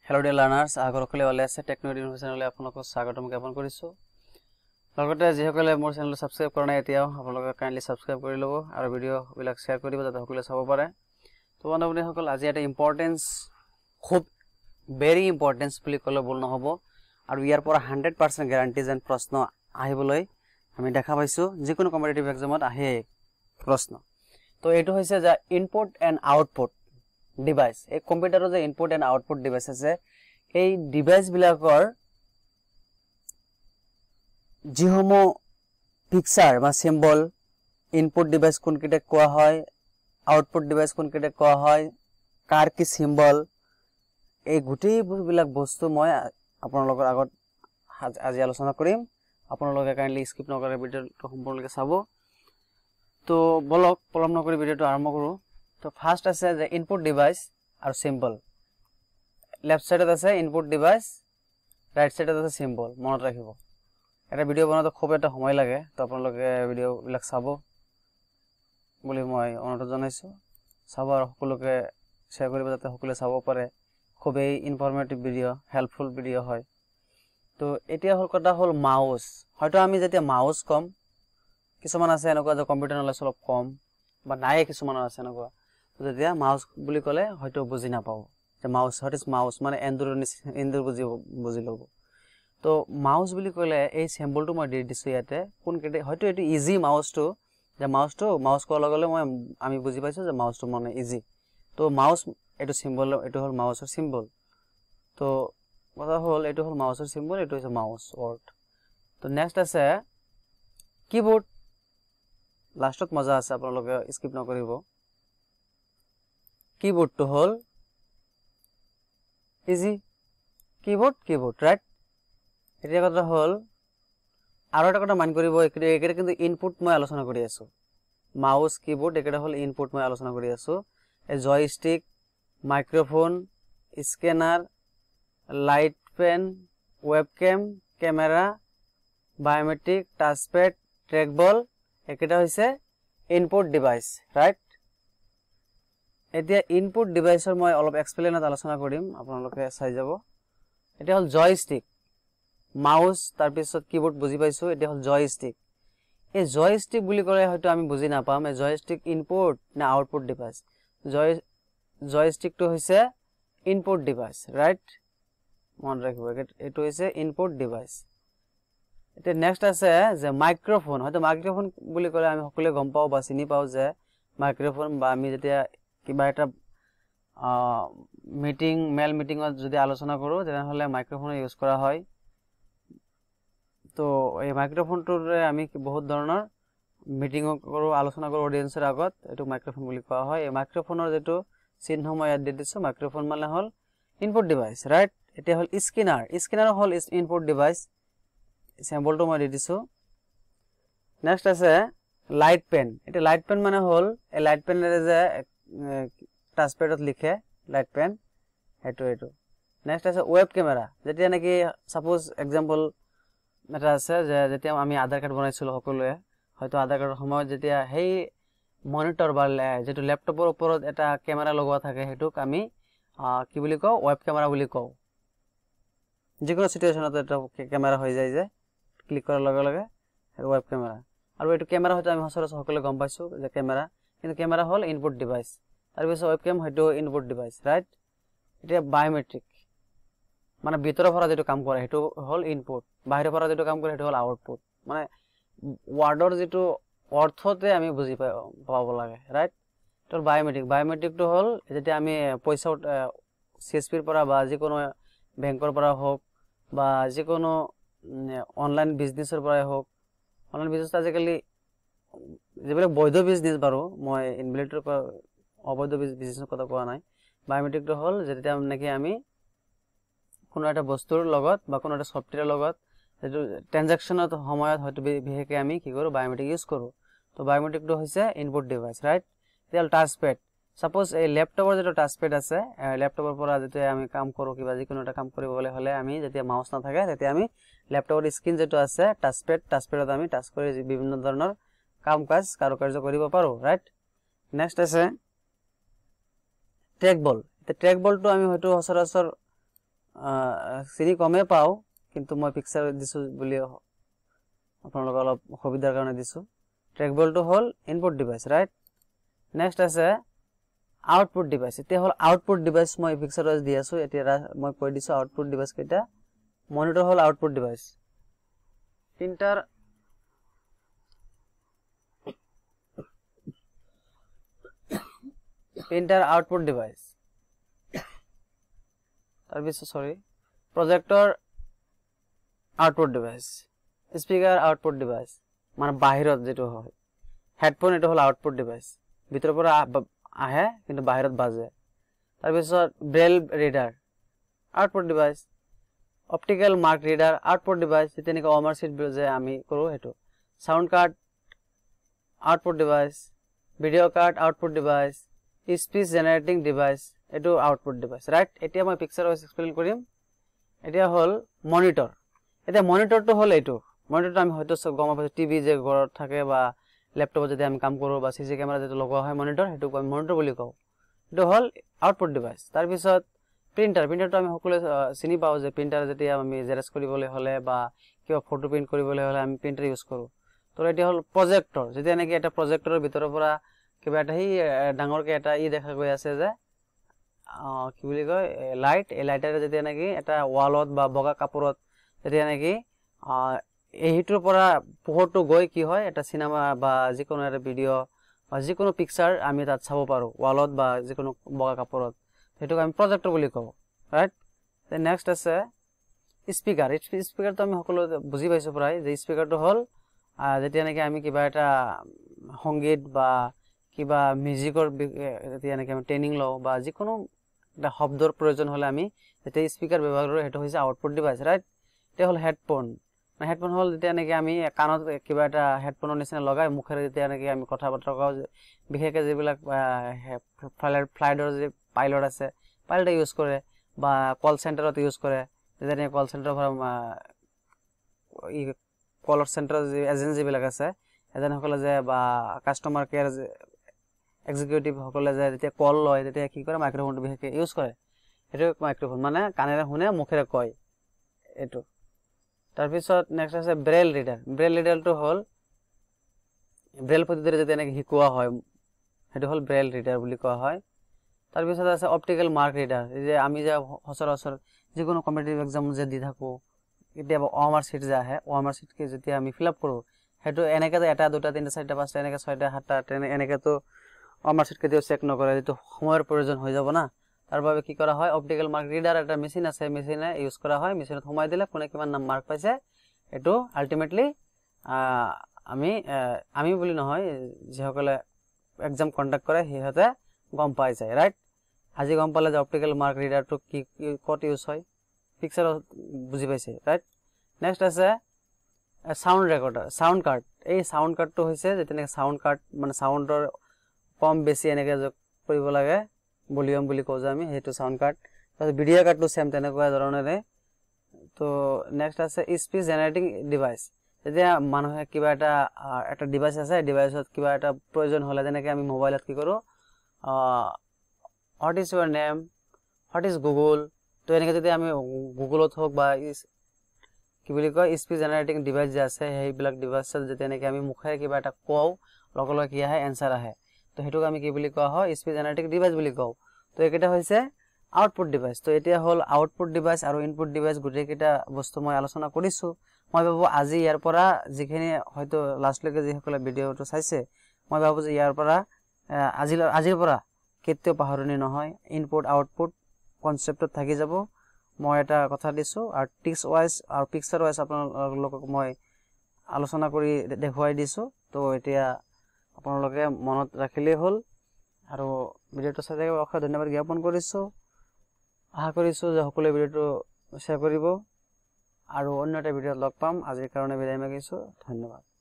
Hello dear learners, আগৰকলে ওলাই আছে technology ইনফৰমেশ্যনলৈ আপোনালোকক স্বাগতম জ্ঞাপন কৰিছো। লগতে যিসকলে মোৰ চেনেলটো সাবস্ক্ৰাইব কৰা নাই এতিয়াও আপোনালোকে কাইন্ডলি সাবস্ক্ৰাইব কৰি ল'ব আৰু ভিডিও বিলাক শেয়াৰ কৰিব যাতে সকলোৱে চাব পাৰে। তো বন্ধুসকল আজি এটা ইম্পৰ্টেন্স খুব ভেৰি ইম্পৰ্টেন্স বুলি ক'লে ভুল নহ'ব আৰু ইয়াৰ পৰা 100% গ্যাৰান্টি যেন প্ৰশ্ন আহিবলৈ আমি দেখা পাইছো যিকোনো কম্পিটিটিভ এক্সামত আহে প্ৰশ্ন। তো এটো হৈছে যে ইনপুট এণ্ড আউটপুট ডিভাইস এই কম্পিউটাৰৰ যে ইনপুট এণ্ড আউটপুট ডিভাইস আছে এই ডিভাইস বিলাকৰ যিসমূহ পিকচাৰ বা সিম্বল ইনপুট ডিভাইস কোনকেইটা কোৱা হয় আউটপুট ডিভাইস কোনকেইটা কোৱা হয় কাৰ কি সিম্বল এই গোটেই বিলাক বস্তু মই আপোনালোকৰ আগত আজি আলোচনা কৰিম। আপোনালোকে কাইন্ডলি স্কিপ নকৰে ভিডিওটো সম্পূৰ্ণকৈ চাব। তো বলক পলম নকৰি ভিডিওটো আৰম্ভ কৰো। তো ফার্স্ট আছে যে ইনপুট ডিভাইস আর সিম্বল লেফট সাইডত আছে ইনপুট ডিভাইস রাইট সাইডত আছে সিম্বল মনত ৰাখিব। এটা ভিডিও বনাতে খুব এটা সময় লাগে তো আপোনালোকে ভিডিও বিলাক চাব বুলি মই অনুৰোধ জনাইছো। চাব আৰু সকলোকে শেয়াৰ কৰিব যাতে সকলোৱে চাব পাৰে। খুবই ইনফরমেটিভ ভিডিও হেল্পফুল ভিডিও হয়। তো এতিয়া হল কথা হল মাউস। হয়তো আমি যেতিয়া মাউস কম কিছুমান আছে এনেকুৱা যে কম্পিউটাৰ নলেজ অলপ কম বা নাই কিছুমান আছে এনেকুৱা যেতিয়া মাউস বুলি ক'লে হয়তো বুজি নাপাও যে মাউস হোৱাট ইজ মাউস মানে এন্ডুৰ বুজি ল'ব। তো মাউস বুলি ক'লে এই সিম্বলটো মই দি দিছো ইয়াতে কোন কেটে হয়তো এটো ইজি মাউসটো যে মাউস কোৱাৰ লগে লগে আমি বুজি পাইছো যে মাউসটো মানে ইজি। তো মাউস এটো সিম্বল এটো হল মাউসৰ সিম্বল। তো কথা হল এটো হল মাউসৰ সিম্বল এটো হৈছে মাউস ওয়াৰ্ড। তো নেক্সট আছে কিবোৰ্ড লাস্টত মজা আছে আপোনালোকে স্কিপ নকৰিব। কিবোৰ্ড তো হল ইজি কিবোৰ্ড ৰাইট। এটা কথা হল আৰু এটা কথা মান কৰিব একেটা কিন্তু ইনপুট মই আলোচনা কৰি আছো মাউস কিবোৰ্ড একেটা হল ইনপুট মই আলোচনা কৰি আছো। এই joystick microphone scanner light pen webcam camera biometric touchpad trackball একেটা হৈছে ইনপুট ডিভাইস ৰাইট। এতিয়া ইনপুট ডিভাইসৰ মই অলপ এক্সপ্লেইনত আলোচনা কৰিম আপোনালোকে চাই যাব। এটা হল জয়ষ্টিক মাউস তাৰ পিছত কিবোর্ড বুজি পাইছো। এটা হল জয়ষ্টিক। এই জয়ষ্টিক বুলি ক'লে হয়তো আমি বুজি নাপাম এই জয়ষ্টিক ইনপুট না আউটপুট ডিভাইস। জয়ষ্টিকটো হৈছে ইনপুট ডিভাইস রাইট মন ৰাখিব এটো হৈছে ইনপুট ডিভাইস। এটা নেক্সট আছে যে মাইক্ৰোফোন হয়তো মাইক্ৰোফোন বুলি ক'লে আমি সকলোৱে গম পাও বা চিনি পাও যে মাইক্ৰোফোন বা আমি যেতিয়া কিবা এটা মেল মিটিংত যদি আলোচনা কৰো তেনেহলে মাইক্ৰোফোন ইউজ কৰা হয়। তো এই মাইক্ৰোফোনটোৰে আমি বহুত ধৰণৰ মিটিং কৰো আলোচনা কৰো অডিয়েন্সৰ আগত এটো মাইক্ৰোফোন বুলি কোৱা হয়। এই মাইক্ৰোফোনৰ যেটো চিহ্ন মই ইয়াত দি দিছো মাইক্ৰোফোন মানে হল ইনপুট ডিভাইস ৰাইট। এটা হল স্ক্যানাৰ হল ইনপুট ডিভাইস সিম্বলটো মই দি দিছো। নেক্সট আছে লাইট পেন। এটা লাইট পেন মানে হল এই লাইট পেনেৰে যে টাচপ্যাডত লিখে লাইট পেন এটো। নেক্সট আছে ওয়েব ক্যামেৰা যেতিয়া নাকি সাপোজ এক্সাম্পল এটা আছে যে যেতিয়া আমি আধাৰ কাৰ্ড বনাইছিলো সকলোৱে হয়তো আধাৰ কাৰ্ডৰ সময়ত যেতিয়া হেই মনিটৰ বা যেটো ল্যাপটপৰ ওপৰত এটা ক্যামেৰা লগোৱা থাকে হেতুক আমি কি বুলি কও ওয়েব ক্যামেৰা বুলি কও। যিকোনো সিচুৱেচনত এটা ক্যামেৰা হৈ যায় যে ক্লিক কৰাৰ লগে লগে এটো ওয়েব ক্যামেৰা। আৰু এটো ক্যামেৰা হয়তো আমি সচৰাচৰ সকলোৱে গম পাইছো যে ক্যামেৰা কিন্তু ক্যামেৰা হল ইনপুট ডিভাইস তাৰ পিছত ওয়েবক্যাম হয়তো ইনপুট ডিভাইস ৰাইট। এটা বায়োমেট্ৰিক মানে ভিতৰৰ পৰা যেটো কাম কৰে হেতু হল ইনপুট বাহিৰৰ পৰা যেটো কাম কৰে হেতু হল আউটপুট। মানে ওয়াৰ্ডৰ যেটো অৰ্থতে আমি বুজি পাব লাগে ৰাইট। তো বায়োমেট্ৰিকটো হল যেতিয়া আমি পইচা সিএসপিৰ পৰা বা যিকোনো বেংকৰ পৰা হোক বা যিকোনো অনলাইন বিজনেছৰ পৰাই হোক অনলাইন বিজনেছ আজিকালি যেবিলাক বৈধ বিজনেছ বাৰু মই ইনভেলিডৰ অবৈধ বিজনেছৰ কথা কোৱা নাই। বায়োমেট্ৰিকটো হল যেতিয়া নাকি আমি কোনো এটা বস্তুৰ লগত বা কোনো এটা সফটওয়্যাৰৰ লগত যেটো ট্ৰানজাকশনৰ সময়ত হয়তো বিহেকে আমি কি কৰো বায়োমেট্ৰিক ইউজ কৰো। তো বায়োমেট্ৰিকটো হৈছে ইনপুট ডিভাইস ৰাইট। তেল টাচপ্যাড সাপোজ এই ল্যাপটপৰ যেটো টাচপ্যাড আছে ল্যাপটপৰ পৰা যেতিয়া আমি কাম কৰো কিবা যিকোনো এটা কাম কৰিবলৈ হলে আমি যেতিয়া মাউস না থাকে তেতিয়া আমি ল্যাপটপৰ স্ক্ৰিন যেটো আছে টাচপ্যাডত আমি টাচ কৰি বিভিন্ন ধৰণৰ কাম কাজ কাৰ্য কৰিব পাৰো ৰাইট। নেক্সট আছে ট্ৰ্যাকবল। ট্ৰ্যাকবলটো আমি হয়তো সচৰাচৰ চিনি কমে পাও কিন্তু মই পিকচাৰ দিছো বুলি আপোনালোকক অলপ সুবিধাৰ কাৰণে দিছো ট্ৰেকবলটো হল ইনপুট ডিভাইস ৰাইট নেক্সট আছে আউটপুট ডিভাইস এতিয়া হল আউটপুট ডিভাইস মই পিকচাৰত দি আছো এতিয়া মই কৈ দিছো আউটপুট ডিভাইস কেইটা মনিটৰ হল output device printer output device তাৰপিছত sorry projector output device speaker output device মানে বাহিৰত যেটো হয় হেডফোন এটো হল আউটপুট ডিভাইস ভিতৰৰ পৰা আহে কিন্তু বাহিৰত বাজে তাৰপিছত braille reader output device optical mark reader output device যেনেকৈ অমাৰ সিট যে আমি কৰো হেতু sound card output device video card output device speech generating device এটো আউটপুট ডিভাইস ৰাইট এতিয়া মই পিকচাৰ ওয়াইজ এক্সপ্লেইন কৰিম এতিয়া হল মনিটৰ এতিয়া মনিটৰটো হল এটো মনিটৰটো আমি হয়তো গম পাইছো টিভি যে ঘৰত থাকে বা ল্যাপটপত যদি আমি কাম কৰো বা সিসি ক্যামেৰা যেটো লগোৱা হয় মনিটৰ হেতু আমি মনিটৰ বুলি কওঁ এটো হল আউটপুট ডিভাইস তাৰ পিছত প্ৰিন্টাৰটো আমি সকলোৱে চিনি পাও যে প্ৰিন্টাৰ যেতিয়া আমি জেৰক্স কৰিবলৈ হলে বা কিবা ফটো প্ৰিন্ট কৰিবলৈ হলে আমি প্ৰিন্টাৰ ইউজ কৰো তো এটা হল প্ৰজেক্টৰ যেতিয়া নেকি এটা প্ৰজেক্টৰৰ ভিতৰৰ পৰা কিবা এটা হি ডাঙৰকে এটা দেখা গৈ আছে যে কি বুলি কয় লাইট এই লাইটাৰে যেতিয়া নেকি এটা ওয়ালত বা বগা কাপোৰত যেতিয়া নেকি এইটোৰ পৰা পোহৰটো গৈ কি হয় এটা সিনেমা বা যিকোনো এটা ভিডিও বা যিকোনো পিকচাৰ আমি তাত চাব পাৰো ওয়ালত বা যিকোনো বগা কাপোৰত হেতুক আমি প্ৰজেক্টৰ বুলি কওঁ ৰাইট তে নেক্সট আছে স্পিকাৰটো আমি সকলো বুজি পাইছো প্ৰায় যে স্পিকাৰটো হল যেতিয়া নেকি আমি কিবা এটা সংগীত বা কিবা মিউজিকৰ যেতিয়া নেকি আমি ট্ৰেইনিং লও বা যিকোনো এটা শব্দৰ প্ৰয়োজন হলে আমি যেতিয়া স্পিকাৰ ব্যৱহাৰ কৰো হেতু হৈছে আউটপুট ডিভাইস ৰাইট তে হল হেডফোন হেডফোন হল যেতিয়া নেকি আমি কাণত কিবা এটা হেডফোনৰ নিচিনা লগাই মুখেৰে যেতিয়া নেকি আমি কথা বতৰা কওঁ বিশেষকৈ যিবিলাক ফ্লাইটৰ যে পাইলট আছে পাইলটে ইউজ কৰে বা কল চেণ্টাৰত ইউজ কৰে যেনে কল চেণ্টাৰৰ পৰা কলৰ চেণ্টাৰৰ যে এজেন্সি বিলাক আছে এজেন্টসকলে যে বা কাস্টমাৰ কেয়াৰ এক্সিকিউটিভ সকলে যে যেতিয়া কল লয় তেতিয়া কি কৰে মাইক্ৰোফোনটো বিশেষকৈ ইউজ কৰে এটো মাইক্ৰোফোন মানে কানেৰে শুনে মুখেৰে কয় এটো তাৰ পিছত নেক্সট আছে ব্ৰেল ৰিডাৰটো হল ব্ৰেল পদ্ধতিৰে যেতিয়া নেকি শিকোৱা হয় হেতু হল ব্ৰেল ৰিডাৰ বুলি কোৱা হয় তাৰ পিছত আছে অপটিক্যাল মাৰ্ক ৰিডাৰ যে আমি যে সচৰাচৰ যিকোনো কম্পিটিটিভ এক্সাম যে দি থাকো কেতিয়াবা ওএমআৰ সিট যে আহে ওএমআৰ সিট কে যেতিয়া আমি ফিল আপ কৰো হেতু এনেকে এটা দুটা তিনটা চাৰিটা পাঁচটা এনেকে ছয়টা সাতটা এনেকে তো ওএমআৰ সিট কেতিয়াও চেক নকৰে যেটো সময়ৰ প্ৰয়োজন হৈ যাব না তাৰ বাবে কি কৰা হয় অপটিক্যাল মাৰ্ক ৰিডাৰ এটা মেচিন আছে মেচিনে ইউজ কৰা হয় মেচিনত সময় দিলে কোনে কিমান নাম মাৰ্ক পাইছে এটো আলটিমেটলি আমি বুলি নহয় যেসকলে এক্সাম কন্ডাক্ট কৰে হেহতে গম পাই যায় ৰাইট আজি গম পালে যে অপটিক্যাল মাৰ্ক ৰিডাৰটো কি কত ইউজ হয় পিকচাৰ বুজি পাইছে ৰাইট নেক্সট আছে সাউন্ড ৰেকৰ্ডাৰ সাউন্ড কাৰ্ড এই সাউন্ড কাৰ্ডটো হৈছে যেনে সাউন্ড কাৰ্ড মানে সাউন্ডৰ কম বেছি এনেকে কৰিব লাগে ভলিউম বুলি কওঁ যে আমি হেতু সাউন্ড কাৰ্ড তাৰ ভিডিও কাৰ্ডটো সেম তেনেকুৱা ধৰণৰে তো নেক্সট আছে স্পিচ জেনাৰেটিং ডিভাইস যেতিয়া মানুহে কিবা এটা ডিভাইস আছে ডিভাইসত কিবা এটা প্ৰয়োজন হলে যেনেকৈ আমি মোবাইলত কি কৰো what is your name what is google তো এনেকৈ যদি আমি গুগলত হোক বা কি বুলি কয় স্পিচ জেনাৰেটিং ডিভাইস যে আছে সেইবিলাক ডিভাইসত যেতিয়া নেকি আমি মুখেৰে কিবা এটা কওঁ লগলৈ কি আহে এনসাৰ আহে তো হেতুক আমি কি বুলি কোৱা হয় স্পিচ জেনাৰেটিং ডিভাইস বুলি কওঁ তো একেটা হৈছে আউটপুট ডিভাইস তো এতিয়া হল আউটপুট ডিভাইস আৰু ইনপুট ডিভাইস গুটেকিটা বস্তু মই আলোচনা কৰিছো মই ভাবো আজি ইয়াৰ পৰা যিখিনি হয়তো লাষ্টলৈকে যিসকলে ভিডিওটো চাইছে মই ভাবো যে ইয়াৰ পৰা আজিৰ পৰা কেতিয়াও পাহৰণি নহয় ইনপুট আউটপুট কনসেপ্টত থাকি যাব মই এটা কথা দিছো আৰু টিক্স ওয়াইজ আৰু পিকচাৰ ওয়াইজ আপোনালোকক মই আলোচনা কৰি দেখুৱাই দিছো তো এতিয়া আপোনালোকে মনত ৰাখিলেই হল আৰু ভিডিওটো চাই থাকি অশেষ ধন্যবাদ জ্ঞাপন কৰিছো আশা কৰিছো যে সকলোৱে ভিডিওটো শেয়াৰ কৰিব আৰু অন্য এটা ভিডিওত লগ পাম আজিৰ কাৰণে বিদায় মাগিছো ধন্যবাদ